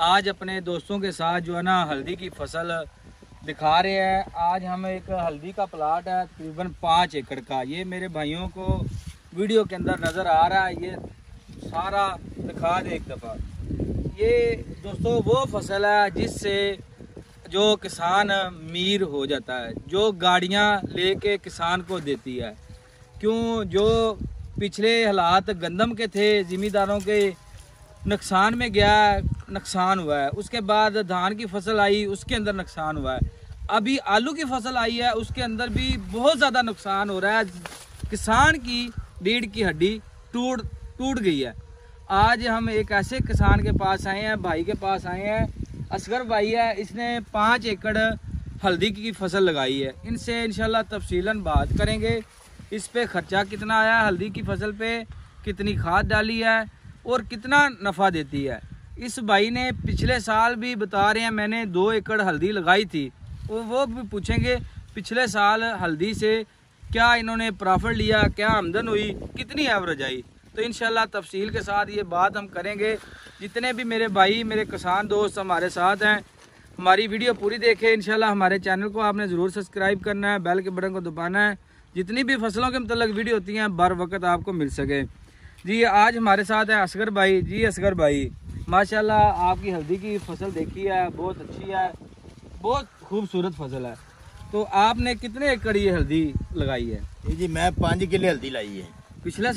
आज अपने दोस्तों के साथ जो है ना हल्दी की फसल दिखा रहे हैं। आज हम एक हल्दी का प्लाट है तकरीबन 5 एकड़ का, ये मेरे भाइयों को वीडियो के अंदर नज़र आ रहा है। ये सारा दिखा दे एक दफ़ा। ये दोस्तों वो फसल है जिससे जो किसान अमीर हो जाता है, जो गाड़ियाँ लेके किसान को देती है। क्यों, जो पिछले हालात गंदम के थे, ज़मींदारों के नुकसान में गया, नुकसान हुआ है। उसके बाद धान की फसल आई, उसके अंदर नुकसान हुआ है। अभी आलू की फसल आई है, उसके अंदर भी बहुत ज़्यादा नुकसान हो रहा है। किसान की रीढ़ की हड्डी टूट गई है। आज हम एक ऐसे किसान के पास आए हैं, भाई के पास आए हैं, असगर भाई है। इसने 5 एकड़ हल्दी की फसल लगाई है। इनसे इंशाल्लाह तफसीलन बात करेंगे। इस पे खर्चा कितना आया, हल्दी की फसल पे कितनी खाद डाली है और कितना नफ़ा देती है। इस भाई ने पिछले साल भी बता रहे हैं, मैंने 2 एकड़ हल्दी लगाई थी। वो भी पूछेंगे पिछले साल हल्दी से क्या इन्होंने प्रॉफिट लिया, क्या आमदन हुई, कितनी एवरेज आई। तो इंशाल्लाह तफसील के साथ ये बात हम करेंगे। जितने भी मेरे भाई, मेरे किसान दोस्त हमारे साथ हैं, हमारी वीडियो पूरी देखें। इंशाल्लाह हमारे चैनल को आपने ज़रूर सब्सक्राइब करना है, बेल के बटन को दबाना है, जितनी भी फसलों के मतलब वीडियो होती हैं बर वक्त आपको मिल सके। जी आज हमारे साथ है असगर भाई। जी असगर भाई, माशाल्लाह आपकी हल्दी की फसल देखी है, बहुत अच्छी है, बहुत खूबसूरत फसल है। तो आपने कितने एकड़ ये हल्दी लगाई है? जी मैं 5 किले हल्दी लाई है। पिछले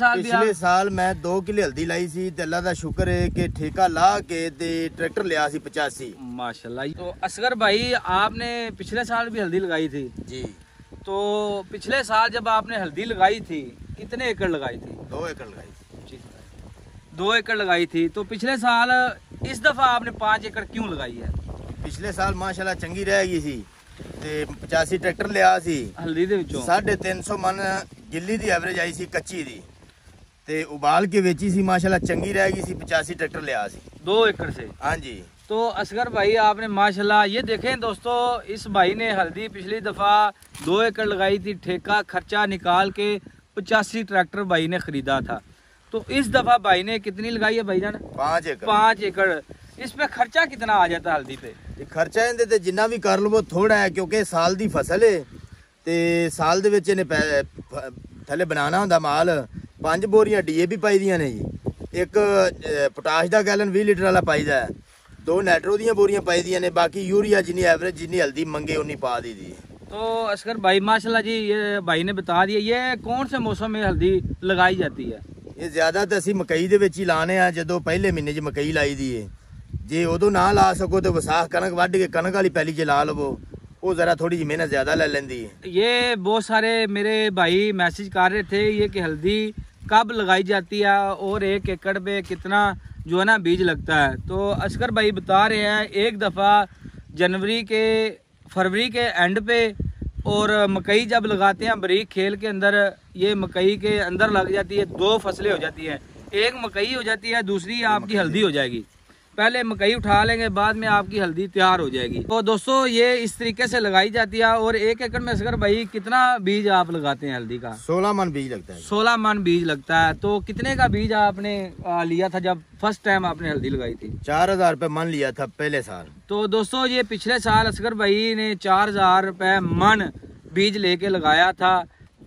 साल मैं 2 किले हल्दी लाई सी ते अल्लाह दा शुक्र है कि ठेका ला के ते ट्रैक्टर लिया सी 85। माशाल्लाह। तो असगर भाई आपने पिछले साल भी हल्दी लगाई थी? जी। तो पिछले साल जब आपने हल्दी लगाई थी कितने एकड़ लगाई थी? 2 एकड़ लगाई थी। 2 एकड़ लगाई थी। तो पिछले साल इस दफा आपने 5 एकड़ क्यों लगाई है? पिछले साल माशाल्लाह चंगी रह गई सी ते 85 ट्रैक्टर लिया सी हल्दी दे विचों 350 मन गिल्ली दी एवरेज आई सी कच्ची दी ते उबाल के बेची सी, माशाल्लाह चंगी रह गई सी। 85 ट्रैक्टर लिया सी 2 एकड़ से। हाँ जी। तो असगर भाई आपने माशाल्लाह ये देखें दोस्तों, इस भाई ने हल्दी पिछली दफा 2 एकड़ लगाई थी, ठेका खर्चा निकाल के 85 ट्रैक्टर भाई ने खरीदा था। तो इस दफा भाई ने कितनी लगाई है भाईजान? 5 एकड़। इस पे खर्चा कितना आ जाता है हल्दी पे? खर्चा इहदे ते जिन्ना भी कर लवो थोड़ा है, क्योंकि साल दी फसल है ते साल दे विच इहने थल्ले बनाना हुंदा माल। 5 बोरियां DAP पाई दियां ने जी, एक पोटाश दा गैलन 20 लीटर वाला पाईदा है, 2 नाइट्रो दियां बोरियां पाई दियां ने, बाकी यूरिया जिन्नी एवरेज जिन्नी हल्दी मंगे उन्नी पा दी दी। तो असगर भाई माशाल्लाह जी, ये भाई ने बता दिया, ये कौन से मौसम में हल्दी लगाई जाती है? ये ज्यादा तो असीं मकई दे विच ही लाने आ, जदों पहले महीने च मकई लाई दी है। जे उदों ना ला सको तो विसाख कनक वढ के कनक वाली पैली च ला लवो, वो जरा थोड़ी जी मेहनत ज्यादा ले लेंदी है। ये बहुत सारे मेरे भाई मैसेज कर रहे थे ये कि हल्दी कब लगाई जाती है और 1 एकड़ पे कितना जो है ना बीज लगता है। तो असगर भाई बता रहे हैं, एक दफ़ा फरवरी के एंड पे और मकई जब लगाते हैं बरीक खेल के अंदर, ये मकई के अंदर लग जाती है, 2 फसलें हो जाती हैं, एक मकई हो जाती है, दूसरी आपकी हल्दी हो जाएगी। पहले मकई उठा लेंगे, बाद में आपकी हल्दी तैयार हो जाएगी। तो दोस्तों ये इस तरीके से लगाई जाती है। और 1 एकड़ में असगर भाई कितना बीज आप लगाते हैं हल्दी का? 16 मन बीज लगता है। 16 मन बीज लगता है। तो कितने का बीज आपने लिया था जब फर्स्ट टाइम आपने हल्दी लगाई थी? 4000 रुपये मन लिया था पहले साल। तो दोस्तों ये पिछले साल असगर भाई ने 4000 रुपये मन बीज लेके लगाया था।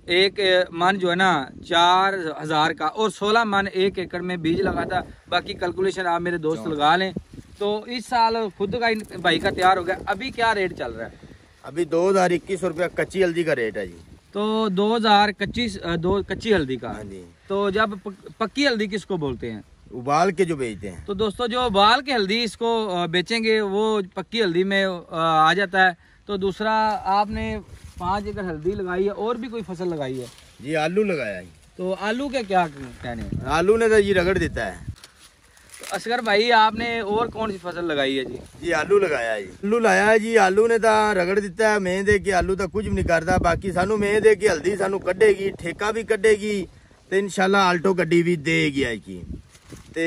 1 मन जो है ना 4000 का, और 16 मन 1 एकड़ में बीज लगा था। बाकी कैलकुलेशन आप मेरे दोस्त लगा लें। तो इस साल खुद का भाई का तैयार हो गया। अभी क्या रेट चल रहा है? अभी 2021 रुपया कच्ची हल्दी का रेट है जी। तो 2000 कच्ची हल्दी का। हाँ जी। तो जब पक्की हल्दी किसको बोलते हैं? उबाल के जो बेचते हैं। तो दोस्तों जो उबाल के हल्दी इसको बेचेंगे वो पक्की हल्दी में आ जाता है। तो दूसरा आपने 5 एकड़ हल्दी लगाई है, और भी कोई फसल लगाई है? जी आलू लगाया है। तो आलू के क्या कहने हैं? आलू ने तो जी रगड़ देता है। तो असगर भाई आपने और कौन सी फसल लगाई है जी? जी आलू लगाया है जी। आलू लाया है जी, आलू ने तो रगड़ दिता है। मेहनत है कि आलू तो कुछ भी नहीं करता, बाकी सानू मेहनत है कि हल्दी सानू कढ़ेगी, ठेका भी कढ़ेगी तो इंशाल्लाह आल्टो गड्डी भी देगी आई की। ते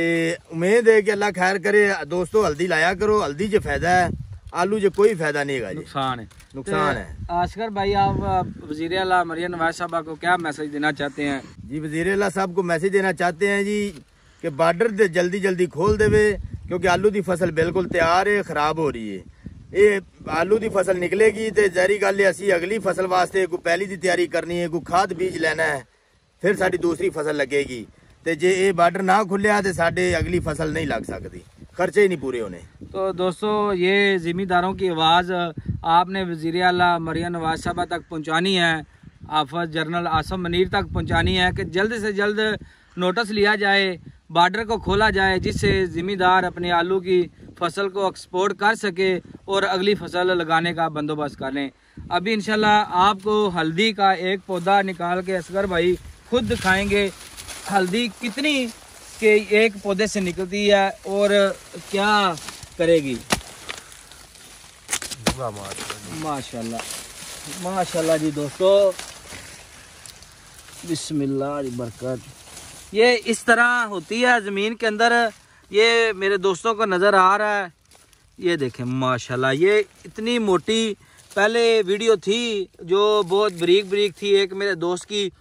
उम्मीद है कि अल्लाह खैर करे। दोस्तों हल्दी लाया करो, हल्दी च फायदा है, आलू च कोई फायदा नहीं है, नुकसान है। असगर भाई आप वजीर आला मरियम नवाज साहब को क्या मैसेज देना चाहते हैं? जी वजीर आला साहब को मैसेज देना चाहते हैं जी कि बॉर्डर जल्दी जल्दी खोल देवे क्योंकि आलू की फसल बिल्कुल तैयार है, खराब हो रही है। ये आलू की फसल निकलेगी तो जहरी गल है, असी अगली फसल वास्ते कोई पहली की तैयारी करनी है, कोई खाद बीज लेना है, फिर साड़ी दूसरी फसल लगेगी। तो जे ये बार्डर ना खुलिया तो साढ़े अगली फसल नहीं लग सकती, खर्चे ही नहीं पूरे होने। तो दोस्तों ये ज़िम्मेदारों की आवाज़ आपने वज़ीर आला मरियम नवाज साहबा तक पहुँचानी है, आफत जनरल आसम मनीर तक पहुँचानी है कि जल्द से जल्द नोटिस लिया जाए, बार्डर को खोला जाए, जिससे ज़िम्मेदार अपने आलू की फसल को एक्सपोर्ट कर सके और अगली फसल लगाने का बंदोबस्त कर लें। अभी इंशाल्लाह आपको हल्दी का एक पौधा निकाल के असगर भाई खुद दिखाएंगे हल्दी कितनी के एक पौधे से निकलती है और क्या करेगी। माशाल्लाह माशाल्लाह जी दोस्तों, बिस्मिल्लाह बरकत। ये इस तरह होती है ज़मीन के अंदर, ये मेरे दोस्तों को नज़र आ रहा है। ये देखें माशाल्लाह, ये इतनी मोटी पहले वीडियो थी जो बहुत बारीक बारीक थी, एक मेरे दोस्त की,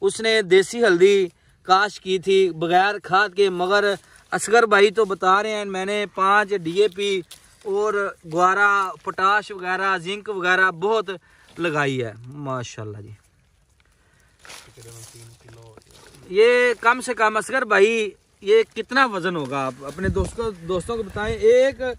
उसने देसी हल्दी काश की थी बगैर खाद के, मगर असगर भाई तो बता रहे हैं मैंने 5 DAP और ग्वारा, पोटाश वगैरह, जिंक वगैरह बहुत लगाई है। माशाल्लाह जी, ये कम से कम असगर भाई ये कितना वजन होगा, आप अपने दोस्तों को बताएं, एक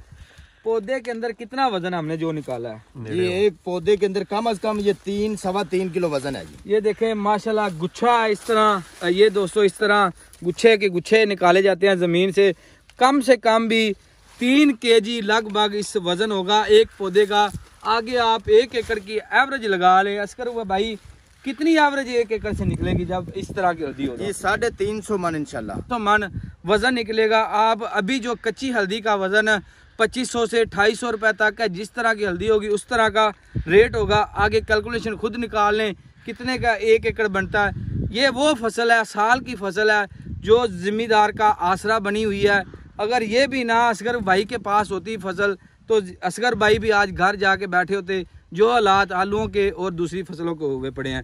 पौधे के अंदर कितना वजन हमने जो निकाला है। ये एक पौधे के अंदर कम से कम ये 3-3.25 किलो वजन है जी। ये देखें माशाल्लाह, गुच्छा इस तरह, ये दोस्तों इस तरह गुच्छे के गुच्छे निकाले जाते हैं जमीन से कम भी 3 kg लगभग इस वजन होगा एक पौधे का। आगे आप 1 एकड़ की एवरेज लगा ले असकर हुआ भाई, कितनी एवरेज 1 एकड़ से निकलेगी जब इस तरह की हल्दी होगी? 350 मन इंशाल्लाह तो मन वजन निकलेगा। आप अभी जो कच्ची हल्दी का वजन 2500 से 250 रुपए तक है, जिस तरह की हल्दी होगी उस तरह का रेट होगा। आगे कैलकुलेशन खुद निकाल लें कितने का 1 एकड़ बनता है। ये वो फसल है, साल की फसल है जो जिम्मेदार का आसरा बनी हुई है। अगर ये भी ना असगर भाई के पास होती फसल तो असगर भाई भी आज घर जाके बैठे होते, जो हालात आलूओं के और दूसरी फसलों को हुए पड़े हैं।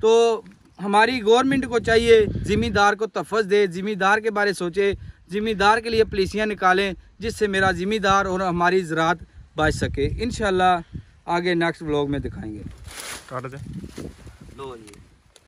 तो हमारी गवर्नमेंट को चाहिए ज़िम्मेदार को तहफ़्फ़ुज़ दे, ज़िम्मेदार के बारे सोचे, ज़िम्मेदार के लिए पॉलिसियाँ निकालें जिससे मेरा ज़िम्मेदार और हमारी ज़राअत बच सके। इंशाल्लाह आगे नेक्स्ट व्लॉग में दिखाएंगे। काट दे। लो जी।